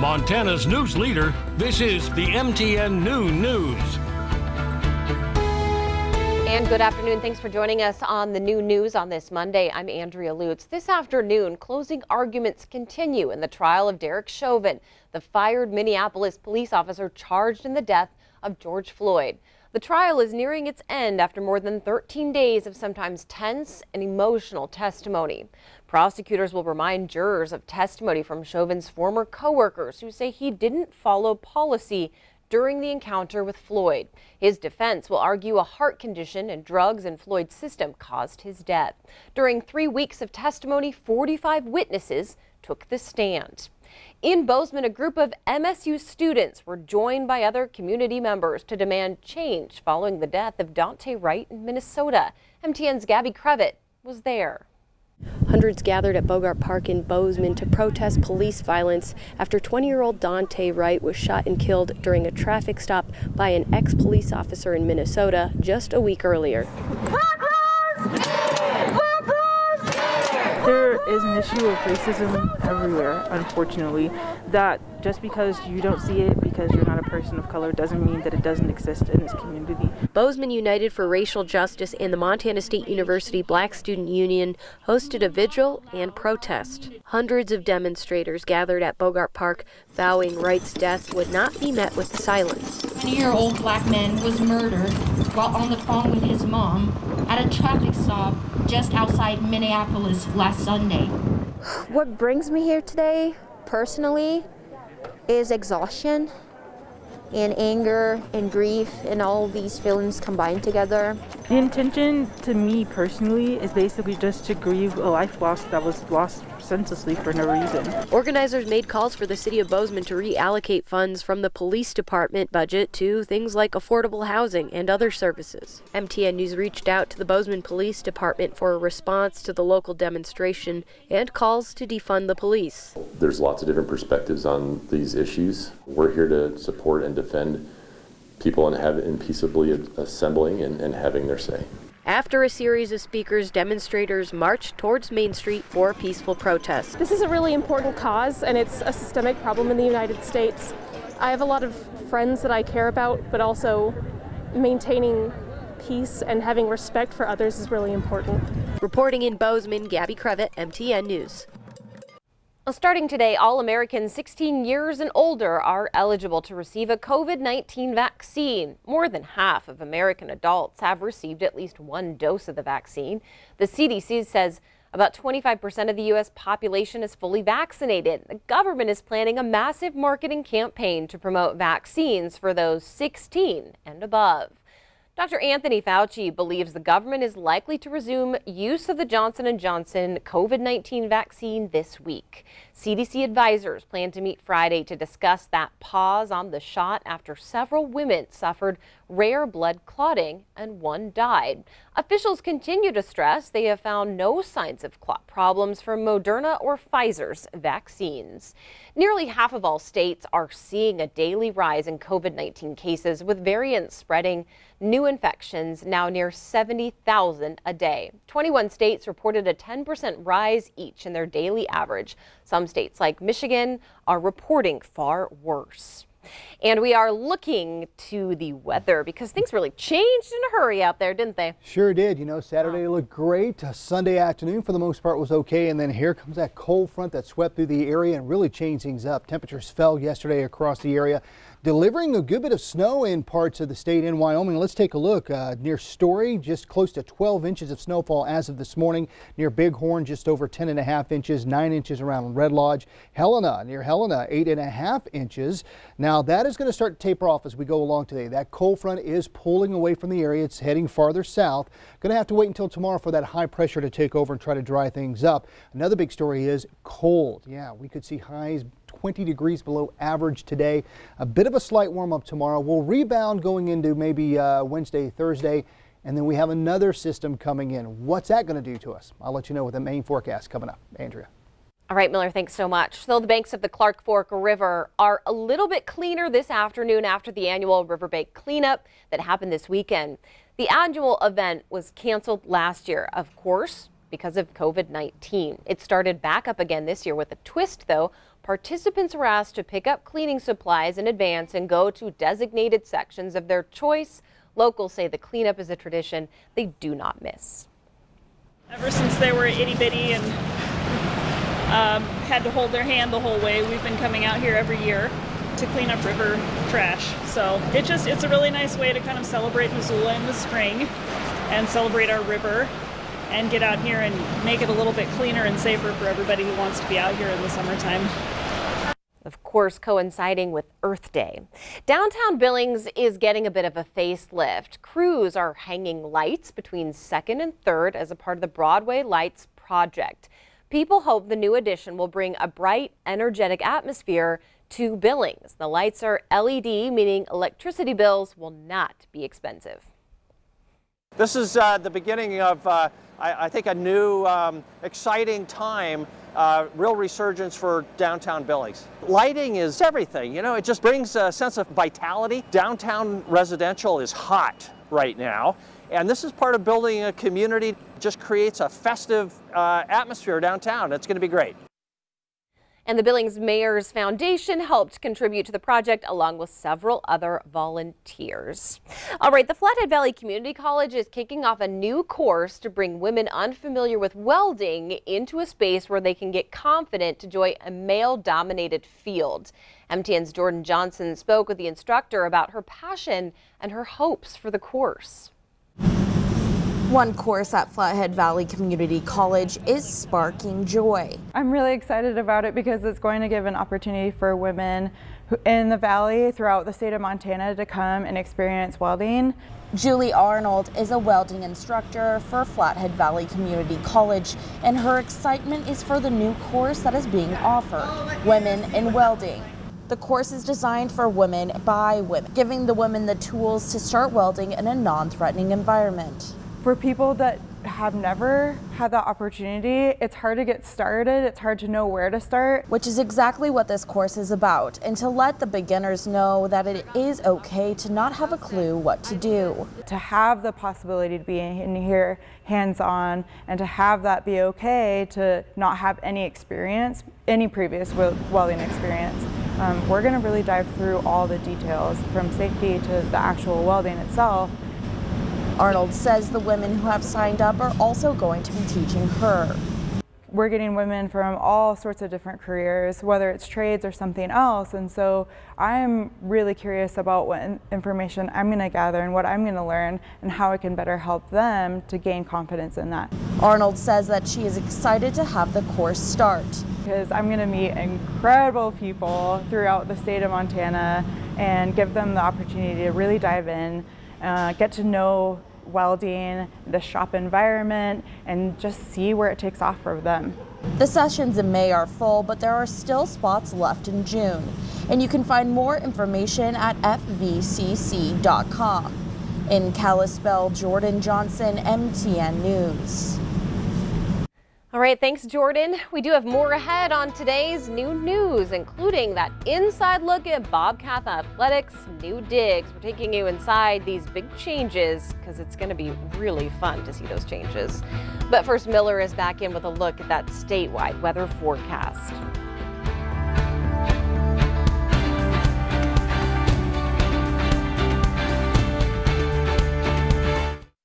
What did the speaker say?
Montana's news leader, this is the MTN Noon News. And good afternoon. Thanks for joining us on the Noon News on this Monday. I'm Andrea Lutz. This afternoon, closing arguments continue in the trial of Derek Chauvin, the fired Minneapolis police officer charged in the death of George Floyd. The trial is nearing its end after more than 13 days of sometimes tense and emotional testimony. Prosecutors will remind jurors of testimony from Chauvin's former coworkers who say he didn't follow policy during the encounter with Floyd. His defense will argue a heart condition and drugs in Floyd's system caused his death. During 3 weeks of testimony, 45 witnesses took the stand. In Bozeman, a group of MSU students were joined by other community members to demand change following the death of Daunte Wright in Minnesota. MTN's Gabby Crevitt was there. Hundreds gathered at Bogart Park in Bozeman to protest police violence after 20-year-old Daunte Wright was shot and killed during a traffic stop by an ex-police officer in Minnesota just a week earlier. There is an issue of racism everywhere, unfortunately, that just because you don't see it because you're not a person of color doesn't mean that it doesn't exist in this community. Bozeman United for Racial Justice and the Montana State University Black Student Union hosted a vigil and protest. Hundreds of demonstrators gathered at Bogart Park, vowing Wright's death would not be met with silence. A 20-year-old black man was murdered while on the phone with his mom at a traffic stop just outside Minneapolis last Sunday. What brings me here today, personally, is exhaustion and anger and grief and all these feelings combined together. The intention to me personally is basically just to grieve a life lost that was lost senselessly for no reason. Organizers made calls for the city of Bozeman to reallocate funds from the police department budget to things like affordable housing and other services. MTN News reached out to the Bozeman Police Department for a response to the local demonstration and calls to defund the police. There's lots of different perspectives on these issues. We're here to support and defend people and peaceably assembling and having their say. After a series of speakers, demonstrators marched towards Main Street for a peaceful protest. This is a really important cause, and it's a systemic problem in the United States. I have a lot of friends that I care about, but also maintaining peace and having respect for others is really important. Reporting in Bozeman, Gabby Crevitt, MTN News. Well, starting today, all Americans 16 years and older are eligible to receive a COVID-19 vaccine. More than half of American adults have received at least one dose of the vaccine. The CDC says about 25% of the U.S. population is fully vaccinated. The government is planning a massive marketing campaign to promote vaccines for those 16 and above. Dr. Anthony Fauci believes the government is likely to resume use of the Johnson & Johnson COVID-19 vaccine this week. CDC advisors plan to meet Friday to discuss that pause on the shot after several women suffered rare blood clotting and one died. Officials continue to stress they have found no signs of clot problems from Moderna or Pfizer's vaccines. Nearly half of all states are seeing a daily rise in COVID-19 cases, with variants spreading. New infections now near 70,000 a day. 21 states reported a 10% rise each in their daily average. Some states like Michigan are reporting far worse. And we are looking to the weather because things really changed in a hurry out there, didn't they? Sure did. You know, Saturday looked great. Sunday afternoon for the most part was okay. And then here comes that cold front that swept through the area and really changed things up. Temperatures fell yesterday across the area, delivering a good bit of snow in parts of the state in Wyoming. Let's take a look near Story, just close to 12 inches of snowfall as of this morning. Near Bighorn, just over 10.5 inches, 9 inches around Red Lodge. Helena, near Helena, 8.5 inches. Now that is going to start to taper off as we go along today. That cold front is pulling away from the area. It's heading farther south. Going to have to wait until tomorrow for that high pressure to take over and try to dry things up. Another big story is cold. Yeah, we could see highs 20 degrees below average today. A bit of a slight warm up tomorrow. We'll rebound going into maybe Wednesday, Thursday, and then we have another system coming in. What's that going to do to us? I'll let you know with the main forecast coming up. Andrea. All right, Miller, thanks so much. So the banks of the Clark Fork River are a little bit cleaner this afternoon after the annual riverbank cleanup that happened this weekend. The annual event was canceled last year, of course, because of COVID-19. It started back up again this year with a twist, though. Participants were asked to pick up cleaning supplies in advance and go to designated sections of their choice. Locals say the cleanup is a tradition they do not miss. Ever since they were itty bitty and had to hold their hand the whole way, we've been coming out here every year to clean up river trash. So it's a really nice way to kind of celebrate Missoula in the spring and celebrate our river and get out here and make it a little bit cleaner and safer for everybody who wants to be out here in the summertime. Of course, coinciding with Earth Day. Downtown Billings is getting a bit of a facelift. Crews are hanging lights between 2nd and 3rd as a part of the Broadway Lights project. People hope the new addition will bring a bright, energetic atmosphere to Billings. The lights are LED, meaning electricity bills will not be expensive. This is the beginning of, I think, a new, exciting time, real resurgence for downtown Billings. Lighting is everything, you know, it just brings a sense of vitality. Downtown residential is hot right now, and this is part of building a community, just creates a festive atmosphere downtown. It's going to be great. And the Billings Mayor's Foundation helped contribute to the project along with several other volunteers. All right, the Flathead Valley Community College is kicking off a new course to bring women unfamiliar with welding into a space where they can get confident to join a male-dominated field. MTN's Jordan Johnson spoke with the instructor about her passion and her hopes for the course. One course at Flathead Valley Community College is sparking joy. I'm really excited about it because it's going to give an opportunity for women in the valley throughout the state of Montana to come and experience welding. Julie Arnold is a welding instructor for Flathead Valley Community College, and her excitement is for the new course that is being offered, Women in Welding. The course is designed for women by women, giving the women the tools to start welding in a non-threatening environment. For people that have never had that opportunity, it's hard to get started. It's hard to know where to start. Which is exactly what this course is about, and to let the beginners know that it is okay to not have a clue what to do. To have the possibility to be in here hands-on, and to have that be okay to not have any experience, any previous welding experience. We're going to really dive through all the details from safety to the actual welding itself. Arnold says the women who have signed up are also going to be teaching her. We're getting women from all sorts of different careers, whether it's trades or something else, and so I'm really curious about what information I'm going to gather and what I'm going to learn and how I can better help them to gain confidence in that. Arnold says that she is excited to have the course start. Because I'm going to meet incredible people throughout the state of Montana and give them the opportunity to really dive in, get to know welding, the shop environment, and just see where it takes off for them. The sessions in May are full, but there are still spots left in June. And you can find more information at fvcc.com. In Kalispell, Jordan Johnson, MTN News. All right, thanks, Jordan. We do have more ahead on today's new news, including that inside look at Bobcat Athletics' new digs. We're taking you inside these big changes because it's going to be really fun to see those changes. But first, Miller is back in with a look at that statewide weather forecast.